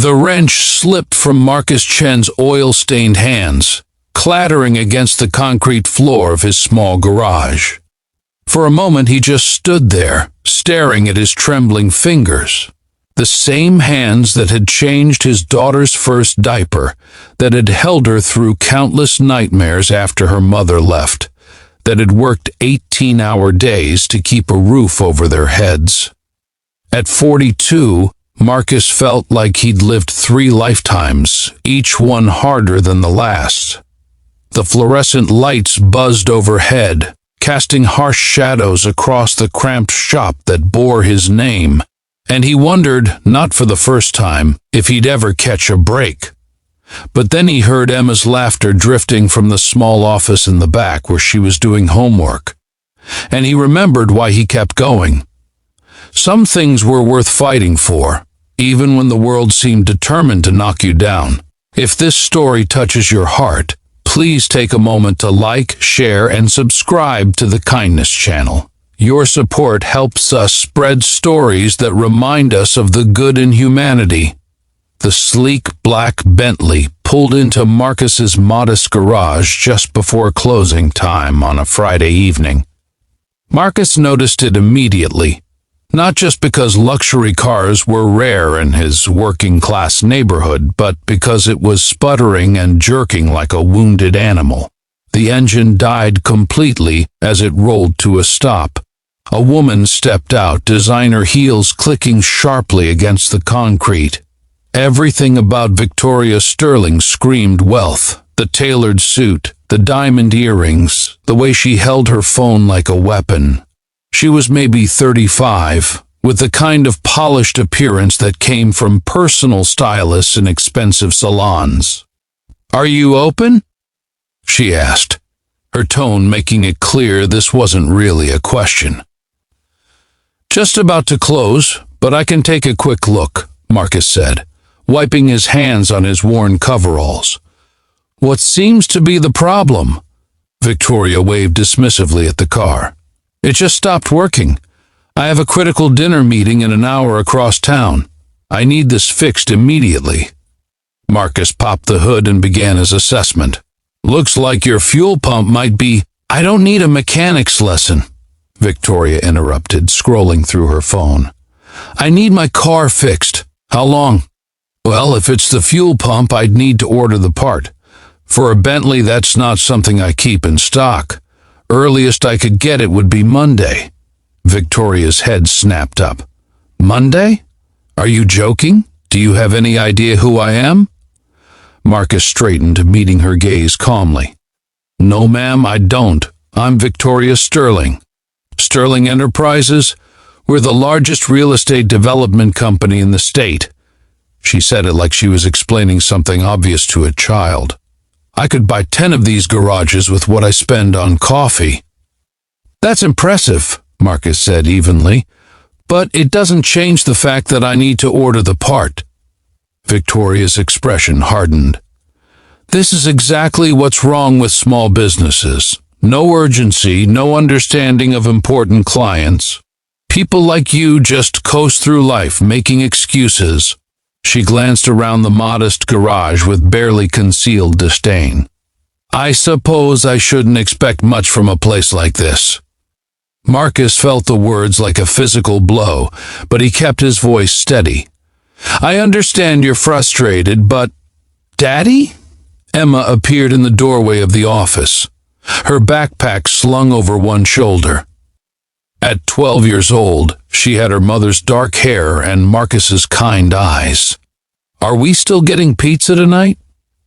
The wrench slipped from Marcus Chen's oil-stained hands, clattering against the concrete floor of his small garage. For a moment he just stood there, staring at his trembling fingers. The same hands that had changed his daughter's first diaper, that had held her through countless nightmares after her mother left, that had worked 18-hour days to keep a roof over their heads. At 42, Marcus felt like he'd lived 3 lifetimes, each one harder than the last. The fluorescent lights buzzed overhead, casting harsh shadows across the cramped shop that bore his name, and he wondered, not for the first time, if he'd ever catch a break. But then he heard Emma's laughter drifting from the small office in the back where she was doing homework, and he remembered why he kept going. Some things were worth fighting for, even when the world seemed determined to knock you down. If this story touches your heart, please take a moment to like, share, and subscribe to the Kindness channel. Your support helps us spread stories that remind us of the good in humanity. The sleek black Bentley pulled into Marcus's modest garage just before closing time on a Friday evening. Marcus noticed it immediately, not just because luxury cars were rare in his working-class neighborhood, but because it was sputtering and jerking like a wounded animal. The engine died completely as it rolled to a stop. A woman stepped out, designer heels clicking sharply against the concrete. Everything about Victoria Sterling screamed wealth. The tailored suit, the diamond earrings, the way she held her phone like a weapon. She was maybe 35, with the kind of polished appearance that came from personal stylists in expensive salons. "Are you open?" she asked, her tone making it clear this wasn't really a question. "Just about to close, but I can take a quick look," Marcus said, wiping his hands on his worn coveralls. "What seems to be the problem?" Victoria waved dismissively at the car. "It just stopped working. I have a critical dinner meeting in an hour across town. I need this fixed immediately." Marcus popped the hood and began his assessment. "Looks like your fuel pump might be—" "I don't need a mechanic's lesson," Victoria interrupted, scrolling through her phone. "I need my car fixed. How long?" "Well, if it's the fuel pump, I'd need to order the part. For a Bentley, that's not something I keep in stock. Earliest I could get it would be Monday." Victoria's head snapped up. "Monday? Are you joking? Do you have any idea who I am?" Marcus straightened, meeting her gaze calmly. "No, ma'am, I don't. I'm Victoria Sterling. Sterling Enterprises? We're the largest real estate development company in the state." She said it like she was explaining something obvious to a child. "I could buy 10 of these garages with what I spend on coffee." "That's impressive," Marcus said evenly, "but it doesn't change the fact that I need to order the part." Victoria's expression hardened. "This is exactly what's wrong with small businesses. No urgency, no understanding of important clients. People like you just coast through life making excuses." She glanced around the modest garage with barely concealed disdain. "I suppose I shouldn't expect much from a place like this." Marcus felt the words like a physical blow, but he kept his voice steady. "I understand you're frustrated, but—" "Daddy?" Emma appeared in the doorway of the office, her backpack slung over one shoulder. At 12 years old, she had her mother's dark hair and Marcus's kind eyes. "Are we still getting pizza tonight?"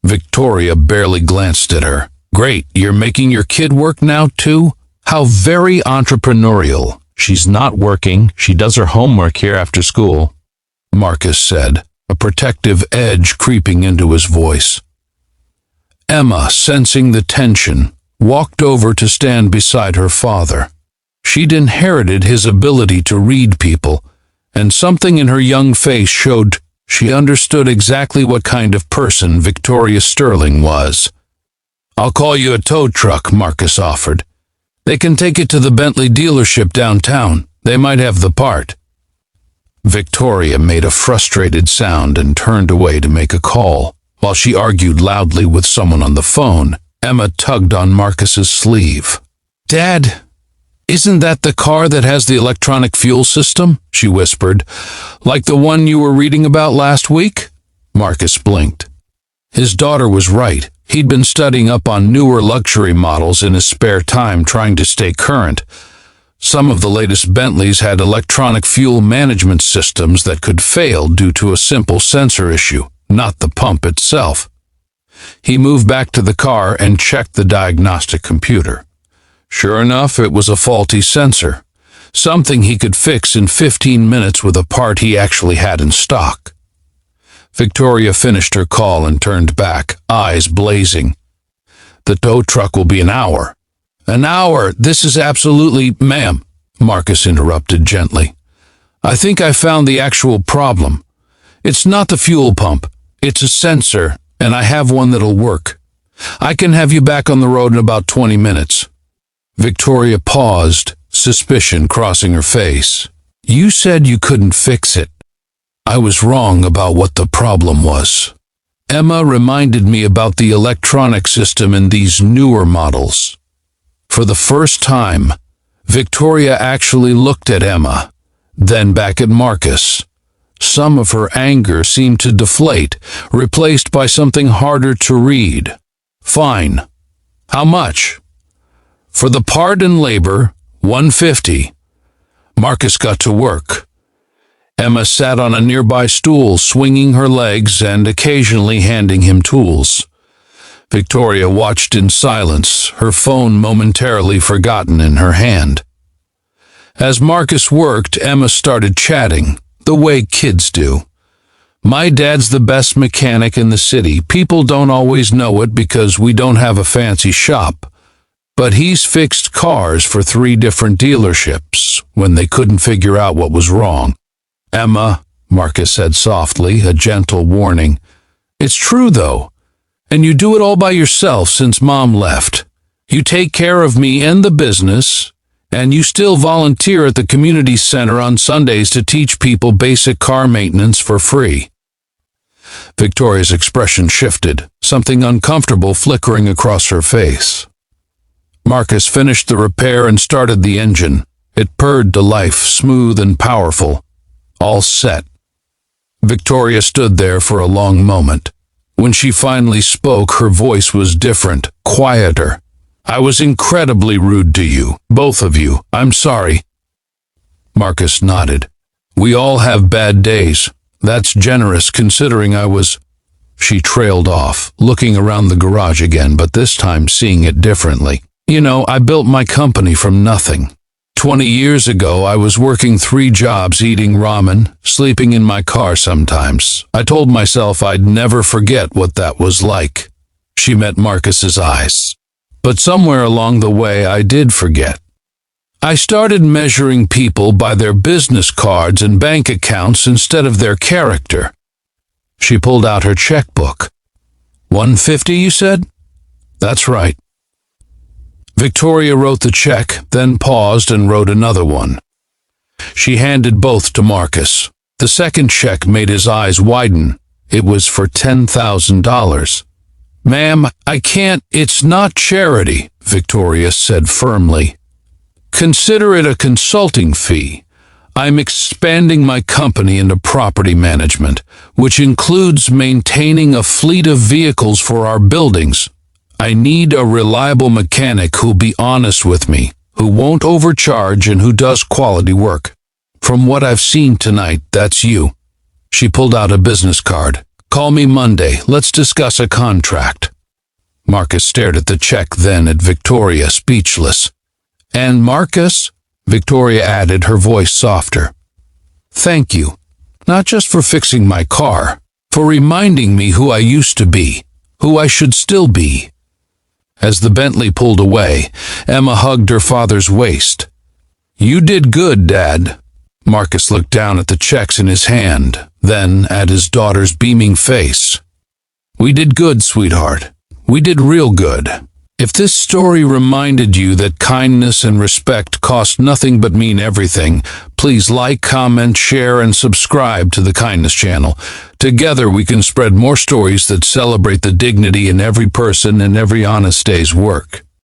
Victoria barely glanced at her. "Great, you're making your kid work now too? How very entrepreneurial." "She's not working. She does her homework here after school," Marcus said, a protective edge creeping into his voice. Emma, sensing the tension, walked over to stand beside her father. She'd inherited his ability to read people, and something in her young face showed she understood exactly what kind of person Victoria Sterling was. "I'll call you a tow truck," Marcus offered. "They can take it to the Bentley dealership downtown. They might have the part." Victoria made a frustrated sound and turned away to make a call. While she argued loudly with someone on the phone, Emma tugged on Marcus's sleeve. "Dad, isn't that the car that has the electronic fuel system?" she whispered. "Like the one you were reading about last week?" Marcus blinked. His daughter was right. He'd been studying up on newer luxury models in his spare time, trying to stay current. Some of the latest Bentleys had electronic fuel management systems that could fail due to a simple sensor issue, not the pump itself. He moved back to the car and checked the diagnostic computer. Sure enough, it was a faulty sensor, something he could fix in 15 minutes with a part he actually had in stock. Victoria finished her call and turned back, eyes blazing. "The tow truck will be an hour." "An hour? This is absolutely—" "Ma'am," Marcus interrupted gently. "I think I found the actual problem. It's not the fuel pump. It's a sensor, and I have one that'll work. I can have you back on the road in about 20 minutes. Victoria paused, suspicion crossing her face. "You said you couldn't fix it." "I was wrong about what the problem was. Emma reminded me about the electronic system in these newer models." For the first time, Victoria actually looked at Emma, then back at Marcus. Some of her anger seemed to deflate, replaced by something harder to read. "Fine. How much?" "For the part and labor, $150. Marcus got to work. Emma sat on a nearby stool, swinging her legs and occasionally handing him tools. Victoria watched in silence, her phone momentarily forgotten in her hand. As Marcus worked, Emma started chatting, the way kids do. "My dad's the best mechanic in the city. People don't always know it because we don't have a fancy shop. But he's fixed cars for 3 different dealerships when they couldn't figure out what was wrong." "Emma," Marcus said softly, a gentle warning. "It's true, though. And you do it all by yourself since Mom left. You take care of me and the business, and you still volunteer at the community center on Sundays to teach people basic car maintenance for free." Victoria's expression shifted, something uncomfortable flickering across her face. Marcus finished the repair and started the engine. It purred to life, smooth and powerful. All set. Victoria stood there for a long moment. When she finally spoke, her voice was different, quieter. "I was incredibly rude to you, both of you. I'm sorry." Marcus nodded. "We all have bad days. That's generous considering I was—" She trailed off, looking around the garage again, but this time seeing it differently. "You know, I built my company from nothing. 20 years ago, I was working 3 jobs, eating ramen, sleeping in my car sometimes. I told myself I'd never forget what that was like." She met Marcus's eyes. "But somewhere along the way, I did forget. I started measuring people by their business cards and bank accounts instead of their character." She pulled out her checkbook. $150, you said?" "That's right." Victoria wrote the check, then paused and wrote another one. She handed both to Marcus. The second check made his eyes widen. It was for $10,000. "Ma'am, I can't. It's not charity," Victoria said firmly. "Consider it a consulting fee. I'm expanding my company into property management, which includes maintaining a fleet of vehicles for our buildings. I need a reliable mechanic who'll be honest with me, who won't overcharge and who does quality work. From what I've seen tonight, that's you." She pulled out a business card. "Call me Monday. Let's discuss a contract." Marcus stared at the check, then at Victoria, speechless. "And Marcus," Victoria added, her voice softer. "Thank you, not just for fixing my car, for reminding me who I used to be, who I should still be." As the Bentley pulled away, Emma hugged her father's waist. "You did good, Dad." Marcus looked down at the checks in his hand, then at his daughter's beaming face. "We did good, sweetheart. We did real good." If this story reminded you that kindness and respect cost nothing but mean everything, please like, comment, share, and subscribe to the Kindness Channel. Together we can spread more stories that celebrate the dignity in every person and every honest day's work.